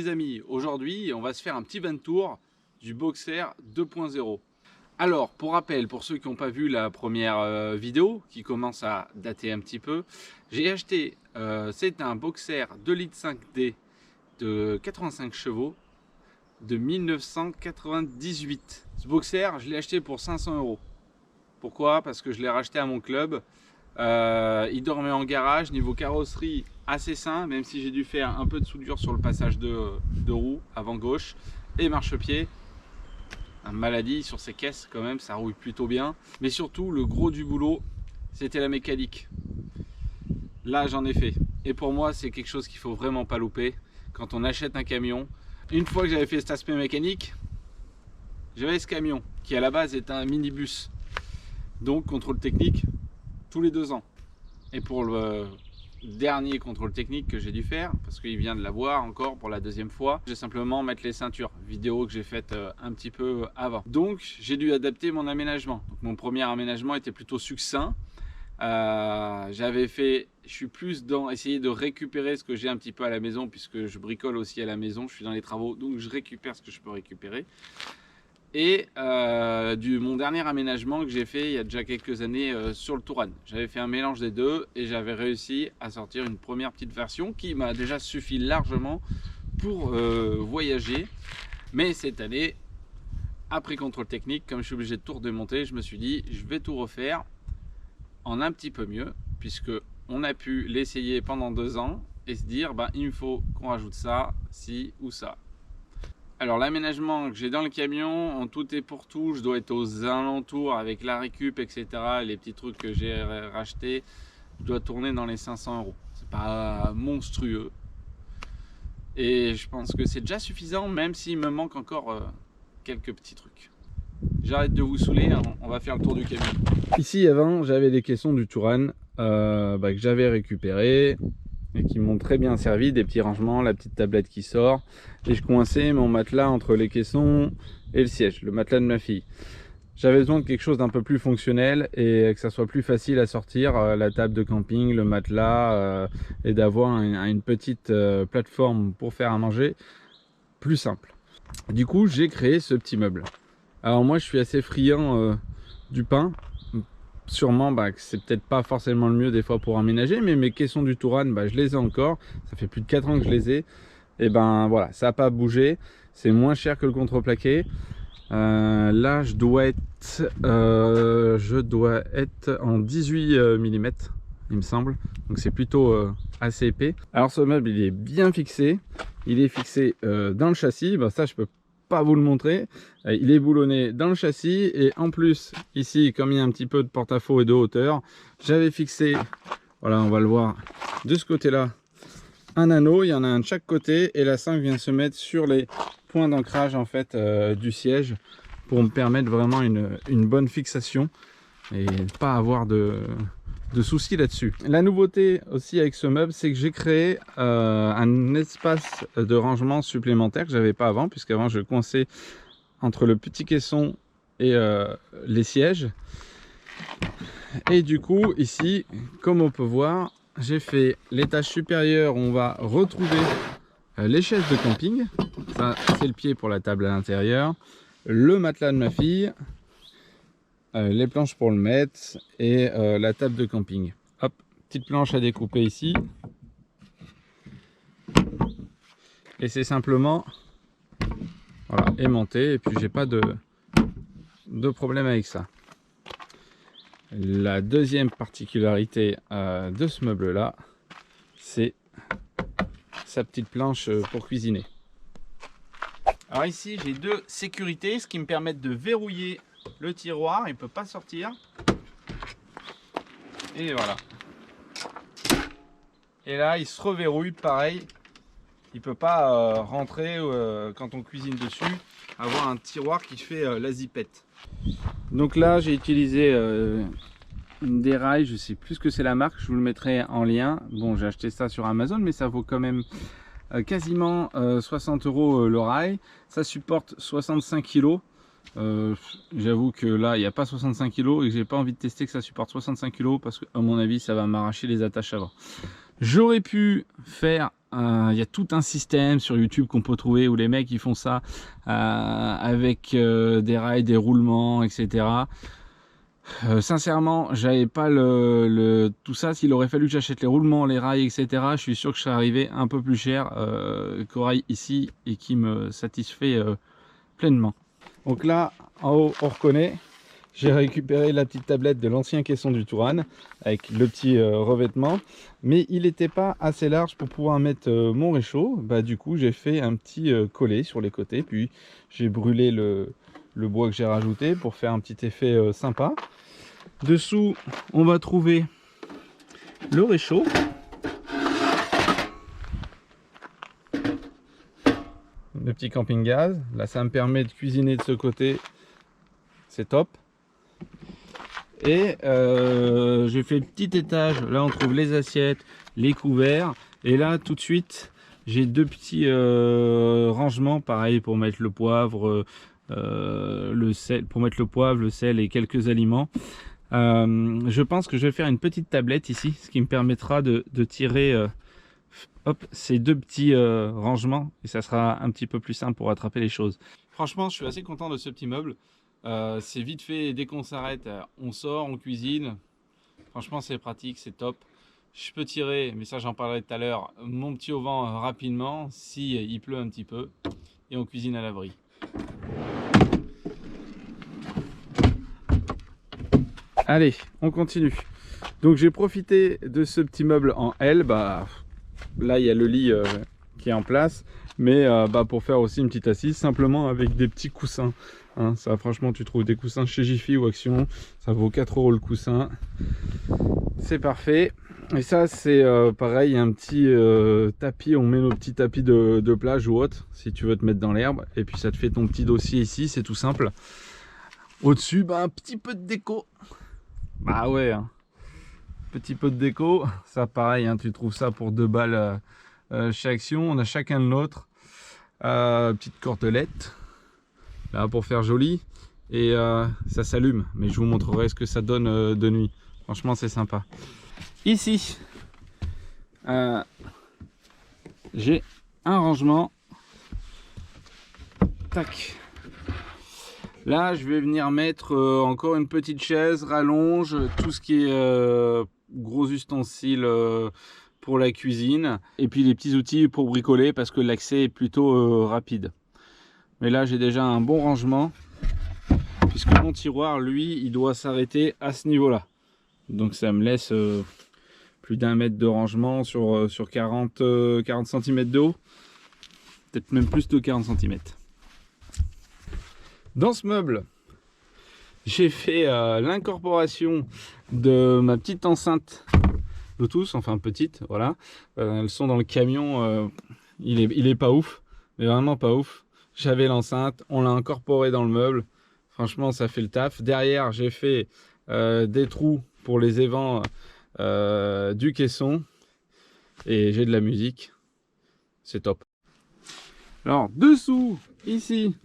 les amis, aujourd'hui on va se faire un petit 20 tour du Boxer 2.0. Alors pour rappel, pour ceux qui n'ont pas vu la première vidéo qui commence à dater un petit peu, j'ai acheté, c'est un Boxer 2,5 litres de 85 chevaux de 1998. Ce Boxer, je l'ai acheté pour 500 €. Pourquoi? Parce que je l'ai racheté à mon club. Il dormait en garage, niveau carrosserie assez sain, même si j'ai dû faire un peu de soudure sur le passage de roue avant gauche et marchepied. Un maladie sur ces caisses quand même, ça roule plutôt bien. Mais surtout le gros du boulot, c'était la mécanique. Là j'en ai fait. Et pour moi c'est quelque chose qu'il faut vraiment pas louper quand on achète un camion. Une fois que j'avais fait cet aspect mécanique, j'avais ce camion qui à la base est un minibus. Donc contrôle technique tous les 2 ans. Et pour le dernier contrôle technique que j'ai dû faire, parce qu'il vient de l'avoir encore pour la 2e fois, j'ai simplement mettre les ceintures, vidéo que j'ai faite un petit peu avant. Donc j'ai dû adapter mon aménagement. Donc, mon premier aménagement était plutôt succinct. J'avais fait, je suis plus dans essayer de récupérer ce que j'ai un petit peu à la maison, puisque je bricole aussi à la maison, je suis dans les travaux, donc je récupère ce que je peux récupérer. Et mon dernier aménagement que j'ai fait il y a déjà quelques années sur le Touran. J'avais fait un mélange des deux et j'avais réussi à sortir une première petite version qui m'a déjà suffi largement pour voyager. Mais cette année, après contrôle technique, comme je suis obligé de tout redémonter, je me suis dit je vais tout refaire en un petit peu mieux, puisque on a pu l'essayer pendant 2 ans et se dire il me faut qu'on rajoute ça, ci ou ça. Alors l'aménagement que j'ai dans le camion, en tout et pour tout, je dois être aux alentours avec la récup, etc. Les petits trucs que j'ai rachetés, je dois tourner dans les 500 €. C'est pas monstrueux. Et je pense que c'est déjà suffisant, même s'il me manque encore quelques petits trucs. J'arrête de vous saouler, hein, on va faire le tour du camion. Ici avant, j'avais des caissons du Touran que j'avais récupérés et qui m'ont très bien servi, des petits rangements, la petite tablette qui sort, et je coinçais mon matelas entre les caissons et le siège, le matelas de ma fille. J'avais besoin de quelque chose d'un peu plus fonctionnel et que ça soit plus facile à sortir, la table de camping, le matelas, et d'avoir une petite plateforme pour faire à manger plus simple. Du coup j'ai créé ce petit meuble. Alors moi je suis assez friand du pain. Sûrement que c'est peut-être pas forcément le mieux des fois pour aménager, mais mes caissons du Touran, je les ai encore. Ça fait plus de 4 ans que je les ai. Et voilà, ça n'a pas bougé. C'est moins cher que le contreplaqué. Là, je dois être en 18 mm, il me semble. Donc c'est plutôt assez épais. Alors ce meuble, il est bien fixé. Il est fixé dans le châssis. Ça, je peux pas vous le montrer. Il est boulonné dans le châssis et en plus ici, comme il y a un petit peu de porte-à-faux et de hauteur, j'avais fixé, voilà, on va le voir de ce côté là, un anneau. Il y en a un de chaque côté et la 5 vient se mettre sur les points d'ancrage en fait du siège pour me permettre vraiment une bonne fixation et pas avoir de soucis là-dessus. La nouveauté aussi avec ce meuble, c'est que j'ai créé un espace de rangement supplémentaire que j'avais pas avant, puisqu'avant je coinçais entre le petit caisson et les sièges. Et du coup ici, comme on peut voir, j'ai fait l'étage supérieur où on va retrouver les chaises de camping. Ça c'est le pied pour la table à l'intérieur, le matelas de ma fille, les planches pour le mettre et la table de camping. Hop, petite planche à découper ici. Et c'est simplement voilà, aimanté et puis j'ai pas de problème avec ça. La deuxième particularité de ce meuble là, c'est sa petite planche pour cuisiner. Alors ici j'ai 2 sécurités, ce qui me permet de verrouiller le tiroir, il ne peut pas sortir. Et voilà. Et là, il se reverrouille pareil. Il ne peut pas rentrer quand on cuisine dessus, avoir un tiroir qui fait la zipette. Donc là, j'ai utilisé une déraille, je ne sais plus ce que c'est la marque, je vous le mettrai en lien. Bon, j'ai acheté ça sur Amazon, mais ça vaut quand même quasiment 60 € le rail. Ça supporte 65 kg. J'avoue que là il n'y a pas 65 kg et que j'ai pas envie de tester que ça supporte 65 kg parce que à mon avis ça va m'arracher les attaches avant. J'aurais pu faire il y a tout un système sur YouTube qu'on peut trouver où les mecs ils font ça avec des rails, des roulements, etc. Sincèrement, j'avais pas tout ça. S'il aurait fallu que j'achète les roulements, les rails, etc., je suis sûr que je serais arrivé un peu plus cher qu'Orail ici et qui me satisfait pleinement. Donc là, en haut, on reconnaît. J'ai récupéré la petite tablette de l'ancien caisson du Touran avec le petit revêtement, mais il n'était pas assez large pour pouvoir mettre mon réchaud. Bah, du coup, j'ai fait un petit collet sur les côtés, puis j'ai brûlé le bois que j'ai rajouté pour faire un petit effet sympa. Dessous, on va trouver le réchaud. Le petit camping-gaz. Là, ça me permet de cuisiner de ce côté. C'est top. Et j'ai fait le petit étage. Là, on trouve les assiettes, les couverts. Et là, tout de suite, j'ai deux petits rangements. Pareil pour mettre le poivre, le sel, le sel et quelques aliments. Je pense que je vais faire une petite tablette ici, ce qui me permettra de tirer ces deux petits rangements et ça sera un petit peu plus simple pour attraper les choses. Franchement, je suis assez content de ce petit meuble. C'est vite fait, dès qu'on s'arrête, on sort, on cuisine. Franchement, c'est pratique, c'est top. Je peux tirer, mais ça j'en parlerai tout à l'heure, mon petit auvent rapidement si il pleut un petit peu et on cuisine à l'abri. Allez, on continue. Donc j'ai profité de ce petit meuble en L. Bah, là, il y a le lit qui est en place, mais pour faire aussi une petite assise, simplement avec des petits coussins. Hein, ça, franchement, tu trouves des coussins chez Jiffy ou Action, ça vaut 4 € le coussin. C'est parfait. Et ça, c'est pareil, un petit tapis. On met nos petits tapis de plage ou autre, si tu veux te mettre dans l'herbe. Et puis ça te fait ton petit dossier ici, c'est tout simple. Au-dessus, un petit peu de déco. Bah ouais, hein. Petit peu de déco, ça pareil, hein, tu trouves ça pour 2 balles chez Action. On a chacun de l'autre. Petite cordelette, là pour faire joli. Et ça s'allume, mais je vous montrerai ce que ça donne de nuit. Franchement, c'est sympa. Ici, j'ai un rangement. Tac. Là, je vais venir mettre encore une petite chaise, rallonge, tout ce qui est gros ustensiles pour la cuisine. Et puis les petits outils pour bricoler parce que l'accès est plutôt rapide. Mais là, j'ai déjà un bon rangement. Puisque mon tiroir, lui, il doit s'arrêter à ce niveau-là. Donc ça me laisse plus d'1 mètre de rangement sur 40 cm de haut. Peut-être même plus de 40 cm. Dans ce meuble, j'ai fait l'incorporation de ma petite enceinte Bluetooth, enfin petite, voilà. Le son dans le camion, il est pas ouf, mais vraiment pas ouf. J'avais l'enceinte, on l'a incorporé dans le meuble. Franchement, ça fait le taf. Derrière, j'ai fait des trous pour les évents du caisson et j'ai de la musique. C'est top. Alors, dessous, ici,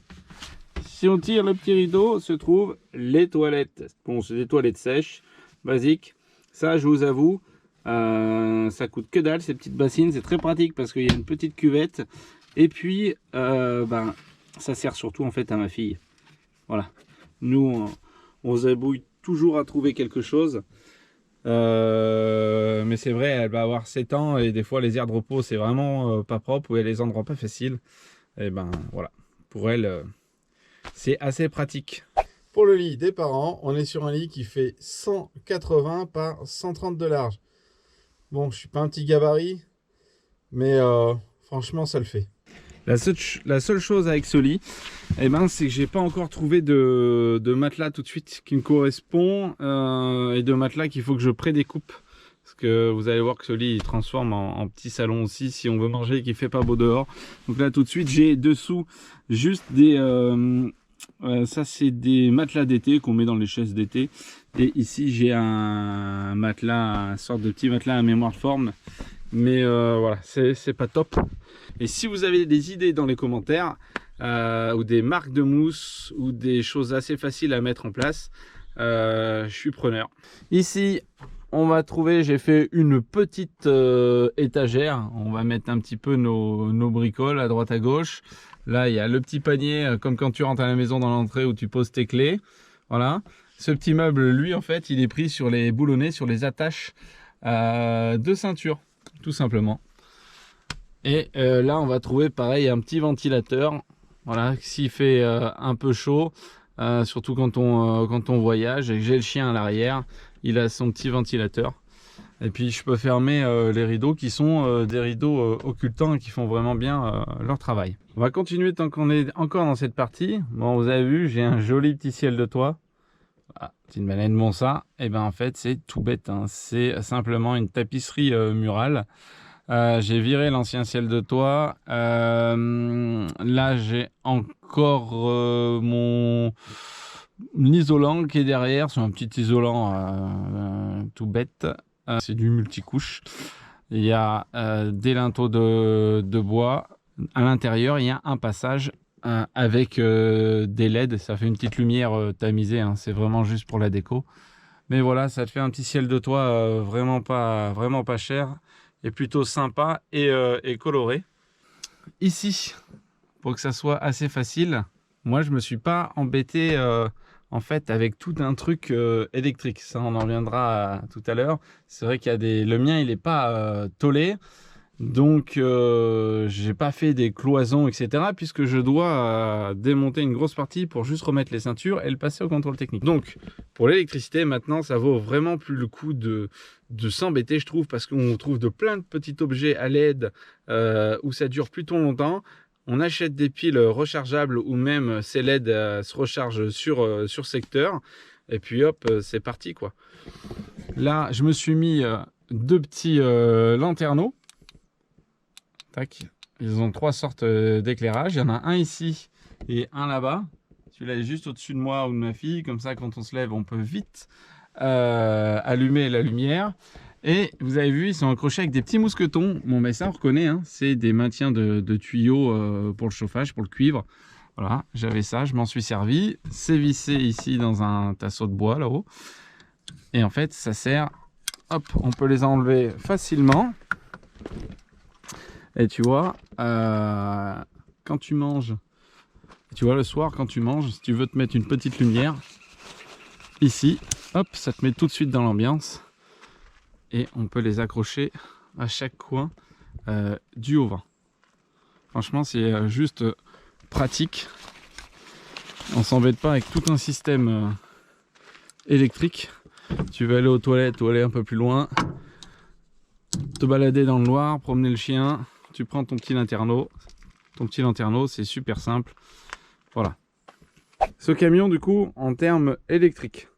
si on tire le petit rideau, se trouvent les toilettes. Bon, c'est des toilettes sèches, basiques. Ça, je vous avoue, ça coûte que dalle, ces petites bassines. C'est très pratique parce qu'il y a une petite cuvette. Et puis, ça sert surtout en fait à ma fille. Voilà. Nous, on s'abouille toujours à trouver quelque chose. Mais c'est vrai, elle va avoir 7 ans et des fois, les aires de repos, c'est vraiment pas propre ou il y a les endroits pas faciles. Et ben voilà, pour elle... c'est assez pratique. Pour le lit des parents, on est sur un lit qui fait 180 par 130 de large. Bon, je suis pas un petit gabarit, mais franchement, ça le fait. La seule chose avec ce lit, c'est que j'ai pas encore trouvé de matelas tout de suite qui me correspond et de matelas qu'il faut que je prédécoupe. Parce que vous allez voir que ce lit il transforme en petit salon aussi si on veut manger et qu'il fait pas beau dehors. Donc là tout de suite j'ai dessous juste des ça c'est des matelas d'été qu'on met dans les chaises d'été. Et ici j'ai un matelas, une sorte de petit matelas à mémoire de forme. Mais voilà, c'est pas top. Et si vous avez des idées dans les commentaires ou des marques de mousse ou des choses assez faciles à mettre en place, je suis preneur. Ici on va trouver, j'ai fait une petite étagère. On va mettre un petit peu nos bricoles à droite à gauche. Là, il y a le petit panier, comme quand tu rentres à la maison dans l'entrée où tu poses tes clés. Voilà. Ce petit meuble, lui, en fait, il est pris sur les boulonnets, sur les attaches de ceinture, tout simplement. Et là, on va trouver, pareil, un petit ventilateur. Voilà, s'il fait un peu chaud, surtout quand on voyage et que j'ai le chien à l'arrière, il a son petit ventilateur. Et puis je peux fermer les rideaux qui sont des rideaux occultants et qui font vraiment bien leur travail. On va continuer tant qu'on est encore dans cette partie. Bon, vous avez vu, j'ai un joli petit ciel de toit. Ah, c'est une baleine Monsa. Et ben en fait c'est tout bête, hein. C'est simplement une tapisserie murale. J'ai viré l'ancien ciel de toit. Là j'ai encore mon isolant qui est derrière. C'est un petit isolant tout bête. C'est du multicouche. Il y a des linteaux de bois. À l'intérieur il y a un passage avec des LED. Ça fait une petite lumière tamisée, hein. C'est vraiment juste pour la déco. Mais voilà, ça te fait un petit ciel de toit vraiment pas cher. Et plutôt sympa et coloré. Ici, pour que ça soit assez facile, moi je me suis pas embêté en fait avec tout un truc électrique. Ça on en reviendra tout à l'heure. C'est vrai qu'il y a le mien il est pas tôlé, donc j'ai pas fait des cloisons etc. puisque je dois démonter une grosse partie pour juste remettre les ceintures et le passer au contrôle technique. Donc pour l'électricité maintenant ça vaut vraiment plus le coup de s'embêter, je trouve, parce qu'on trouve de plein de petits objets à LED où ça dure plutôt longtemps. On achète des piles rechargeables ou même ces LED se rechargent sur secteur et puis hop, c'est parti quoi. Là je me suis mis deux petits lanterneaux. Tac. Ils ont trois sortes d'éclairage. Il y en a un ici et un là-bas. Celui-là est juste au-dessus de moi ou de ma fille. Comme ça, quand on se lève, on peut vite allumer la lumière. Et vous avez vu, ils sont accrochés avec des petits mousquetons. Bon, mais ça, on reconnaît, hein, c'est des maintiens de tuyaux pour le chauffage, pour le cuivre. Voilà, j'avais ça, je m'en suis servi. C'est vissé ici dans un tasseau de bois là-haut. Et en fait, ça sert... Hop, on peut les enlever facilement. Et tu vois, quand tu manges, tu vois le soir quand tu manges, si tu veux te mettre une petite lumière, ici, hop, ça te met tout de suite dans l'ambiance. Et on peut les accrocher à chaque coin du auvent. Franchement, c'est juste pratique. On s'embête pas avec tout un système électrique. Tu veux aller aux toilettes ou aller un peu plus loin, te balader dans le noir, promener le chien, tu prends ton petit lanterneau. Ton petit lanterneau, c'est super simple. Voilà. Ce camion, du coup, en termes électriques,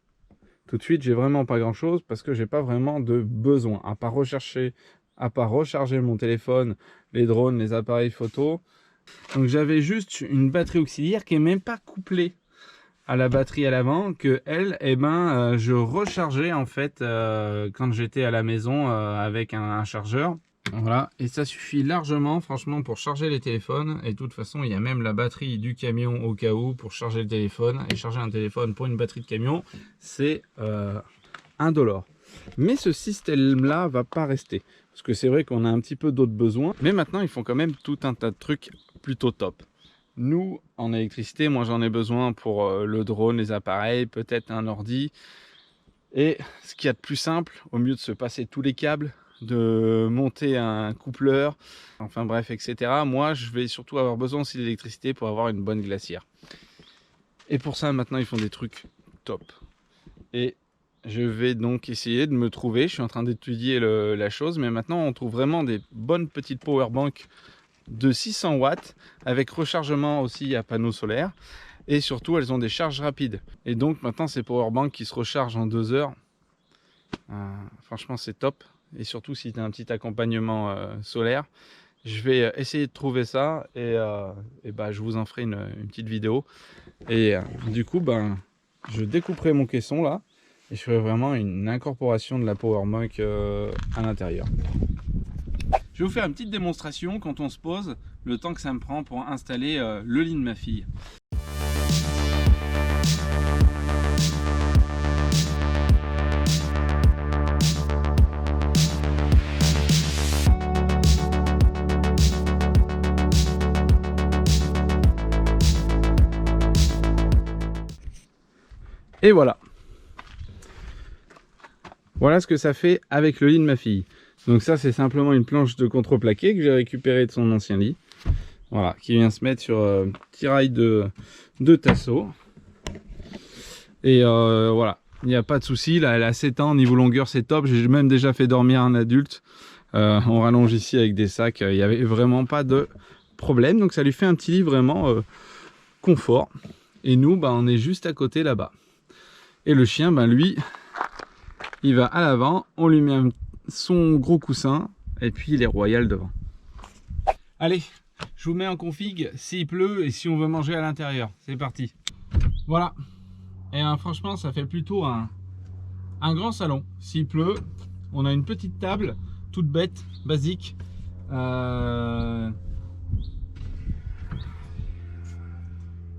tout de suite, j'ai vraiment pas grand chose parce que j'ai pas vraiment de besoin. À part recharger mon téléphone, les drones, les appareils photo. Donc j'avais juste une batterie auxiliaire qui est même pas couplée à la batterie à l'avant, que elle, eh ben, je rechargeais en fait quand j'étais à la maison avec un chargeur. Voilà, et ça suffit largement franchement pour charger les téléphones. Et de toute façon il y a même la batterie du camion au cas où pour charger le téléphone. Et charger un téléphone pour une batterie de camion, c'est indolore. Mais ce système là va pas rester, parce que c'est vrai qu'on a un petit peu d'autres besoins, mais maintenant ils font quand même tout un tas de trucs plutôt top. Nous en électricité, moi j'en ai besoin pour le drone, les appareils, peut-être un ordi. Et ce qu'il y a de plus simple, au mieux de se passer tous les câbles, de monter un coupleur, enfin bref, etc. Moi, je vais surtout avoir besoin aussi d'électricité pour avoir une bonne glacière. Et pour ça, maintenant, ils font des trucs top. Et je vais donc essayer de me trouver, je suis en train d'étudier la chose, mais maintenant, on trouve vraiment des bonnes petites powerbanks de 600 watts, avec rechargement aussi à panneaux solaires. Et surtout, elles ont des charges rapides. Et donc, maintenant, ces powerbanks qui se rechargent en 2 heures, franchement, c'est top. Et surtout si tu as un petit accompagnement solaire. Je vais essayer de trouver ça et bah, je vous en ferai une petite vidéo. Et du coup, ben, je découperai mon caisson là et je ferai vraiment une incorporation de la powerbank à l'intérieur. Je vais vous faire une petite démonstration quand on se pose, le temps que ça me prend pour installer le lit de ma fille. Et voilà. Voilà ce que ça fait avec le lit de ma fille. Donc ça, c'est simplement une planche de contreplaqué que j'ai récupérée de son ancien lit. Voilà, qui vient se mettre sur petit rail de tasseau. Et voilà, il n'y a pas de souci. Là, elle a 7 ans, niveau longueur, c'est top. J'ai même déjà fait dormir un adulte. On rallonge ici avec des sacs. Il n'y avait vraiment pas de problème. Donc ça lui fait un petit lit vraiment confort. Et nous, bah, on est juste à côté là-bas. Et le chien, bah, lui, il va à l'avant. On lui met son gros coussin. Et puis il est royal devant. Allez, je vous mets en config s'il pleut et si on veut manger à l'intérieur. C'est parti. Voilà. Et franchement, ça fait plutôt un grand salon. S'il pleut, on a une petite table, toute bête, basique.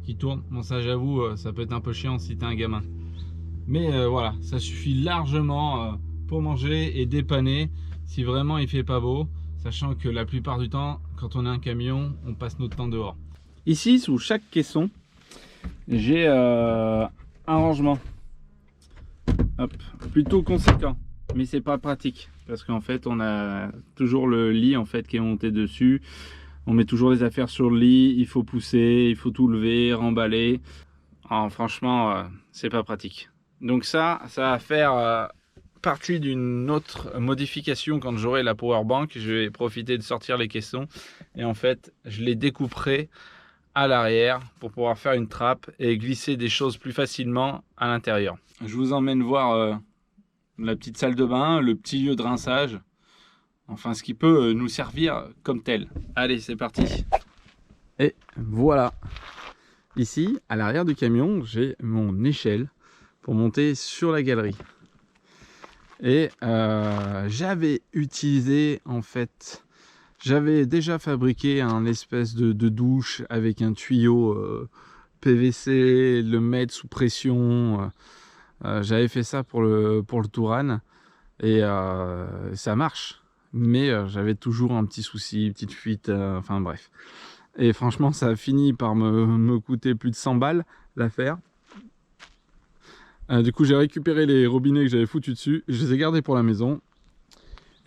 Qui tourne. Bon, ça, j'avoue, ça peut être un peu chiant si t'es un gamin. Mais voilà, ça suffit largement pour manger et dépanner si vraiment il fait pas beau. Sachant que la plupart du temps, quand on a un camion, on passe notre temps dehors. Ici, sous chaque caisson, j'ai un rangement. Hop, plutôt conséquent, mais c'est pas pratique parce qu'en fait, on a toujours le lit en fait qui est monté dessus. On met toujours les affaires sur le lit. Il faut pousser, il faut tout lever, remballer. Alors, franchement, c'est pas pratique. Donc ça va faire partie d'une autre modification quand j'aurai la power bank. Je vais profiter de sortir les caissons et en fait je les découperai à l'arrière pour pouvoir faire une trappe et glisser des choses plus facilement à l'intérieur. Je vous emmène voir la petite salle de bain, le petit lieu de rinçage, enfin ce qui peut nous servir comme tel. Allez, c'est parti. Et voilà, ici à l'arrière du camion j'ai mon échelle pour monter sur la galerie. Et j'avais utilisé en fait, j'avais déjà fabriqué un espèce de douche avec un tuyau PVC, le mettre sous pression. J'avais fait ça pour le Touran et ça marche. Mais j'avais toujours un petit souci, une petite fuite, enfin bref. Et franchement, ça a fini par me coûter plus de 100 balles l'affaire. Du coup, j'ai récupéré les robinets que j'avais foutus dessus, je les ai gardés pour la maison.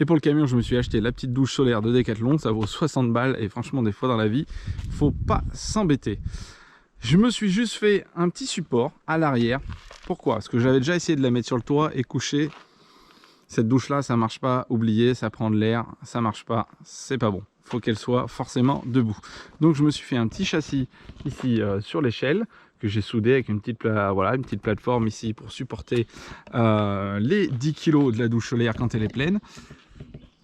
Et pour le camion, je me suis acheté la petite douche solaire de Decathlon, ça vaut 60 balles. Et franchement, des fois dans la vie, faut pas s'embêter. Je me suis juste fait un petit support à l'arrière. Pourquoi? Parce que j'avais déjà essayé de la mettre sur le toit et coucher. Cette douche là, ça marche pas, oubliez, ça prend de l'air, ça marche pas, c'est pas bon. Faut qu'elle soit forcément debout. Donc je me suis fait un petit châssis ici sur l'échelle que j'ai soudé avec une petite, voilà, une petite plateforme ici pour supporter les 10 kg de la douche solaire quand elle est pleine.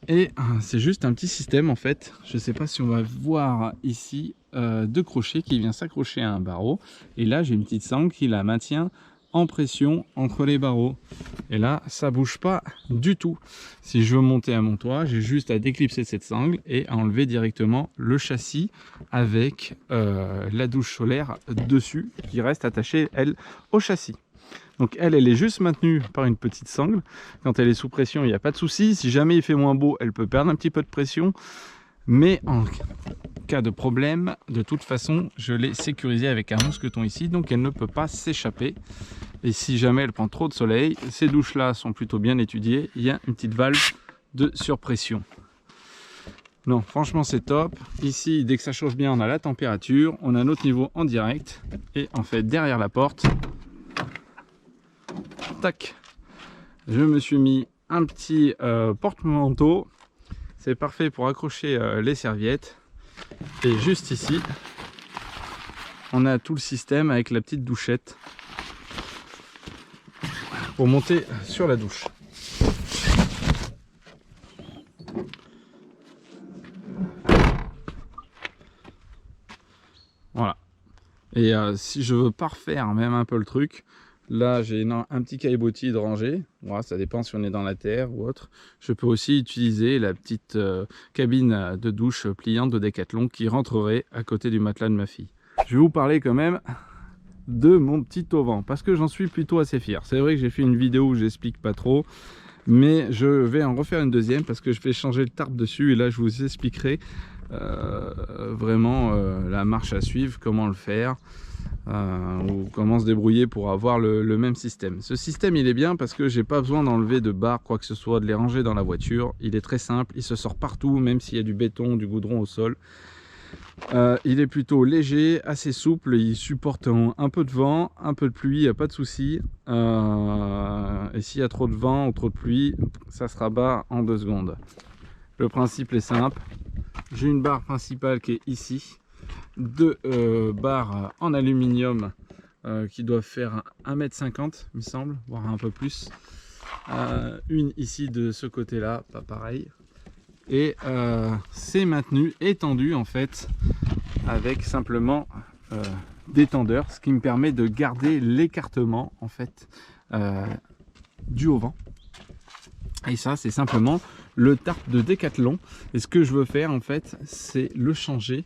Et c'est juste un petit système en fait, je sais pas si on va voir ici, de crochet qui vient s'accrocher à un barreau. Et là j'ai une petite sangle qui la maintient en pression entre les barreaux. Et là ça bouge pas du tout. Si je veux monter à mon toit, j'ai juste à déclipser cette sangle et à enlever directement le châssis avec la douche solaire dessus qui reste attachée elle au châssis. Donc elle est juste maintenue par une petite sangle. Quand elle est sous pression, il n'y a pas de souci. Si jamais il fait moins beau, elle peut perdre un petit peu de pression. Mais en cas de problème, de toute façon, je l'ai sécurisée avec un mousqueton ici. Donc elle ne peut pas s'échapper. Et si jamais elle prend trop de soleil, ces douches-là sont plutôt bien étudiées. Il y a une petite valve de surpression. Non, franchement c'est top. Ici, dès que ça chauffe bien, on a la température. On a notre niveau en direct. Et en fait, derrière la porte... Tac, je me suis mis un petit porte-manteau, c'est parfait pour accrocher les serviettes. Et juste ici, on a tout le système avec la petite douchette pour monter sur la douche. Voilà. Et si je veux pas refaire même un peu le truc, là j'ai un petit caillebotis de rangée, voilà, ça dépend si on est dans la terre ou autre. Je peux aussi utiliser la petite cabine de douche pliante de Decathlon qui rentrerait à côté du matelas de ma fille. Je vais vous parler quand même de mon petit auvent parce que j'en suis plutôt assez fier. C'est vrai que j'ai fait une vidéo où j'explique pas trop, mais je vais en refaire une deuxième parce que je vais changer le tarp dessus et là je vous expliquerai vraiment la marche à suivre, comment le faire. Ou comment se débrouiller pour avoir le même système. Ce système il est bien parce que j'ai pas besoin d'enlever de barres, quoi que ce soit, de les ranger dans la voiture. Il est très simple, il se sort partout, même s'il y a du béton, du goudron au sol. Il est plutôt léger, assez souple, il supporte un peu de vent, un peu de pluie, il n'y a pas de souci. Et s'il y a trop de vent ou trop de pluie, ça se rabat en 2 secondes. Le principe est simple. J'ai une barre principale qui est ici. 2 barres en aluminium qui doivent faire 1,50 m il me semble, voire un peu plus. Une ici de ce côté là, pas pareil. Et c'est maintenu, étendu en fait, avec simplement des tendeurs, ce qui me permet de garder l'écartement en fait dû au vent. Et ça c'est simplement le tarp de Decathlon. Et ce que je veux faire en fait, c'est le changer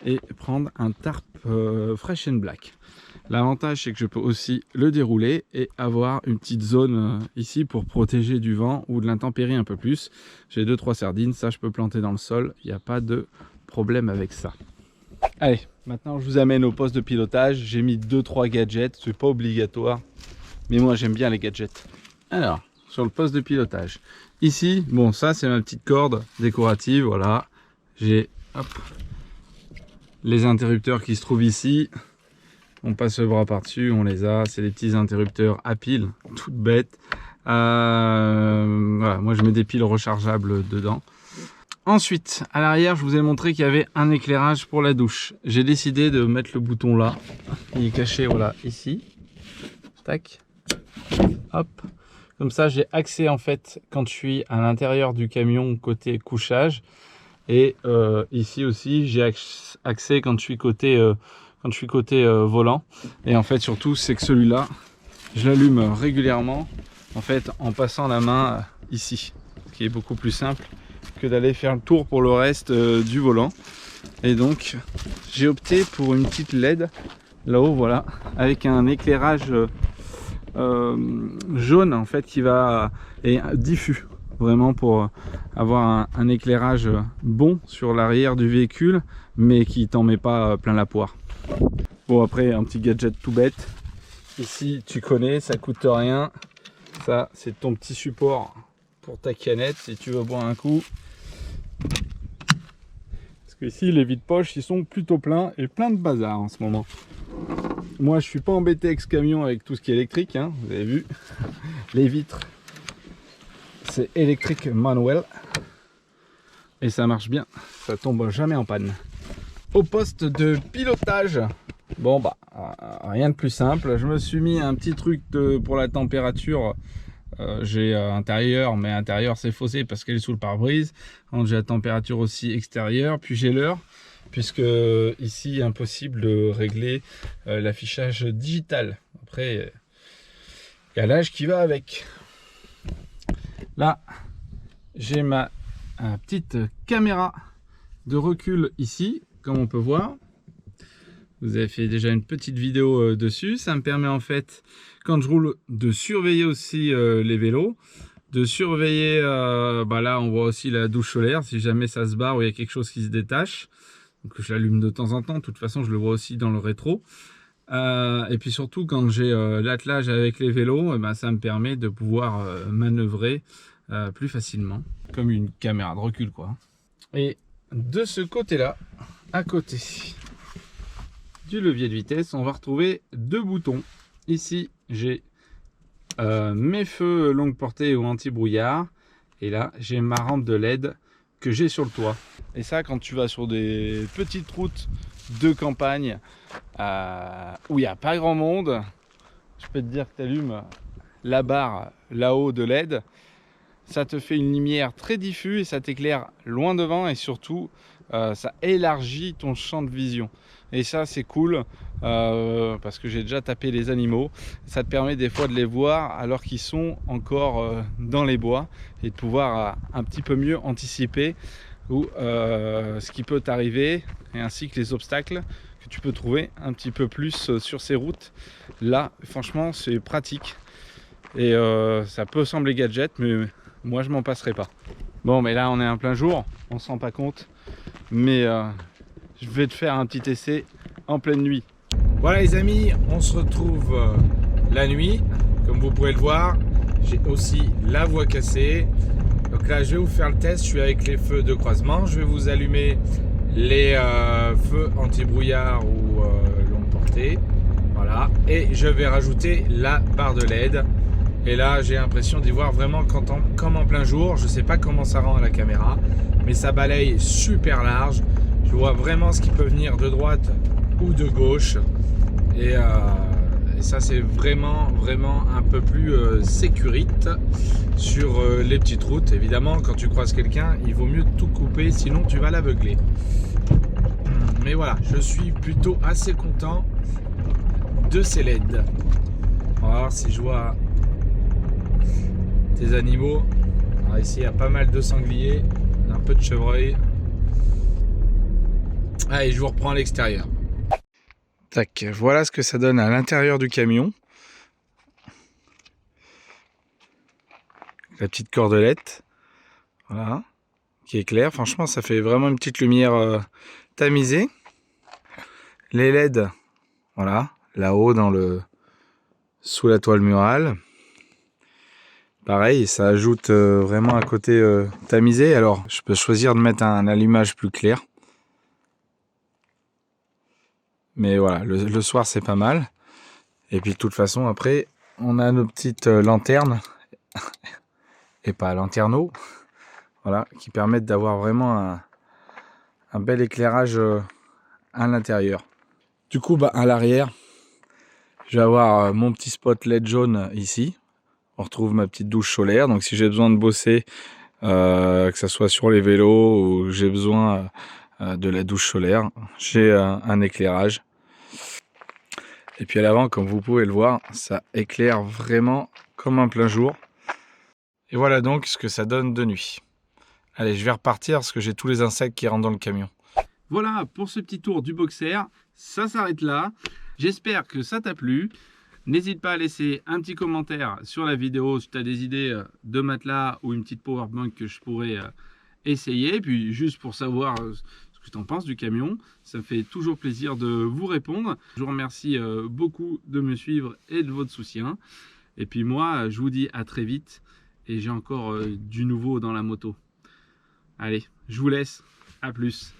et prendre un tarp Fresh and Black. L'avantage c'est que je peux aussi le dérouler et avoir une petite zone ici pour protéger du vent ou de l'intempérie un peu plus. J'ai 2-3 sardines, ça je peux planter dans le sol, il n'y a pas de problème avec ça. Allez, maintenant je vous amène au poste de pilotage. J'ai mis 2-3 gadgets, c'est pas obligatoire, mais moi j'aime bien les gadgets. Alors, sur le poste de pilotage, ici, bon ça c'est ma petite corde décorative, voilà. J'ai les interrupteurs qui se trouvent ici. On passe le bras par-dessus, on les a. C'est des petits interrupteurs à piles, toutes bêtes. Voilà, moi je mets des piles rechargeables dedans. Ensuite, à l'arrière, je vous ai montré qu'il y avait un éclairage pour la douche. J'ai décidé de mettre le bouton là. Il est caché, voilà, ici. Tac. Hop. Comme ça, j'ai accès en fait quand je suis à l'intérieur du camion côté couchage. Et ici aussi, j'ai accès quand je suis côté volant. Et en fait, surtout, c'est que celui-là, je l'allume régulièrement en fait en passant la main ici, ce qui est beaucoup plus simple que d'aller faire le tour pour le reste du volant. Et donc, j'ai opté pour une petite LED là-haut, voilà, avec un éclairage jaune en fait qui va et diffus. Vraiment pour avoir un éclairage bon sur l'arrière du véhicule, mais qui t'en met pas plein la poire. Bon, après un petit gadget tout bête. Ici tu connais, ça coûte rien. Ça c'est ton petit support pour ta canette si tu veux boire un coup. Parce que ici les vides-poches ils sont plutôt pleins et plein de bazar en ce moment. Moi je suis pas embêté avec ce camion avec tout ce qui est électrique, hein, vous avez vu. Les vitres, c'est électrique manuel et ça marche bien, ça tombe jamais en panne. Au poste de pilotage, bon bah rien de plus simple. Je me suis mis un petit truc pour la température. J'ai intérieur, mais intérieur c'est faussé parce qu'elle est sous le pare-brise. J'ai la température aussi extérieure, puis j'ai l'heure, puisque ici impossible de régler l'affichage digital. Après il y a l'âge qui va avec. Là, j'ai ma petite caméra de recul ici, comme on peut voir. Vous avez fait déjà une petite vidéo dessus. Ça me permet en fait, quand je roule, de surveiller aussi les vélos, de surveiller, là on voit aussi la douche solaire, si jamais ça se barre ou il y a quelque chose qui se détache. Donc je l'allume de temps en temps, de toute façon je le vois aussi dans le rétro. Et puis surtout quand j'ai l'attelage avec les vélos, ça me permet de pouvoir manœuvrer plus facilement, comme une caméra de recul quoi. Et de ce côté là, à côté du levier de vitesse, on va retrouver 2 boutons. Ici j'ai mes feux longue portée ou anti-brouillard, et là j'ai ma rampe de LED que j'ai sur le toit. Et ça, quand tu vas sur des petites routes de campagne où il n'y a pas grand monde, je peux te dire que tu allumes la barre là-haut de LED, ça te fait une lumière très diffuse et ça t'éclaire loin devant, et surtout ça élargit ton champ de vision. Et ça c'est cool parce que j'ai déjà tapé les animaux. Ça te permet des fois de les voir alors qu'ils sont encore dans les bois, et de pouvoir un petit peu mieux anticiper ce qui peut t'arriver, et ainsi que les obstacles que tu peux trouver un petit peu plus sur ces routes. Là franchement c'est pratique, et ça peut sembler gadget, mais moi je m'en passerai pas. Bon, mais là on est en plein jour, on se rend pas compte, mais je vais te faire un petit essai en pleine nuit. Voilà les amis, on se retrouve la nuit. Comme vous pouvez le voir, j'ai aussi la voie cassée. Donc là, je vais vous faire le test. Je suis avec les feux de croisement. Je vais vous allumer les feux anti-brouillard ou longue portée. Voilà. Et je vais rajouter la barre de LED. Et là, j'ai l'impression d'y voir vraiment comme en plein jour. Je ne sais pas comment ça rend à la caméra, mais ça balaye super large. Je vois vraiment ce qui peut venir de droite ou de gauche. Et ça, c'est vraiment un peu plus sécurite sur les petites routes. Évidemment, quand tu croises quelqu'un, il vaut mieux tout couper, sinon tu vas l'aveugler. Mais voilà, je suis plutôt assez content de ces LED. On va voir si je vois des animaux. Alors ici, il y a pas mal de sangliers, un peu de chevreuil. Allez, je vous reprends à l'extérieur. Tac, voilà ce que ça donne à l'intérieur du camion. La petite cordelette, voilà, qui éclaire. Franchement, ça fait vraiment une petite lumière tamisée. Les LED, voilà, là-haut sous la toile murale. Pareil, ça ajoute vraiment un côté tamisé. Alors, je peux choisir de mettre un allumage plus clair. Mais voilà, le soir, c'est pas mal. Et puis, de toute façon, après, on a nos petites lanternes. Et pas lanterneaux. Voilà, qui permettent d'avoir vraiment un bel éclairage à l'intérieur. Du coup, à l'arrière, je vais avoir mon petit spot LED jaune ici. On retrouve ma petite douche solaire. Donc, si j'ai besoin de bosser, que ce soit sur les vélos ou j'ai besoin de la douche solaire, j'ai un éclairage. Et puis à l'avant, comme vous pouvez le voir, ça éclaire vraiment comme un plein jour. Et voilà donc ce que ça donne de nuit. Allez, je vais repartir parce que j'ai tous les insectes qui rentrent dans le camion. Voilà pour ce petit tour du Boxer. Ça s'arrête là. J'espère que ça t'a plu. N'hésite pas à laisser un petit commentaire sur la vidéo si tu as des idées de matelas ou une petite powerbank que je pourrais essayer. Puis juste pour savoir ce que tu en penses du camion, ça me fait toujours plaisir de vous répondre. Je vous remercie beaucoup de me suivre et de votre soutien. Et puis moi, je vous dis à très vite. Et j'ai encore du nouveau dans la moto. Allez, je vous laisse. À plus.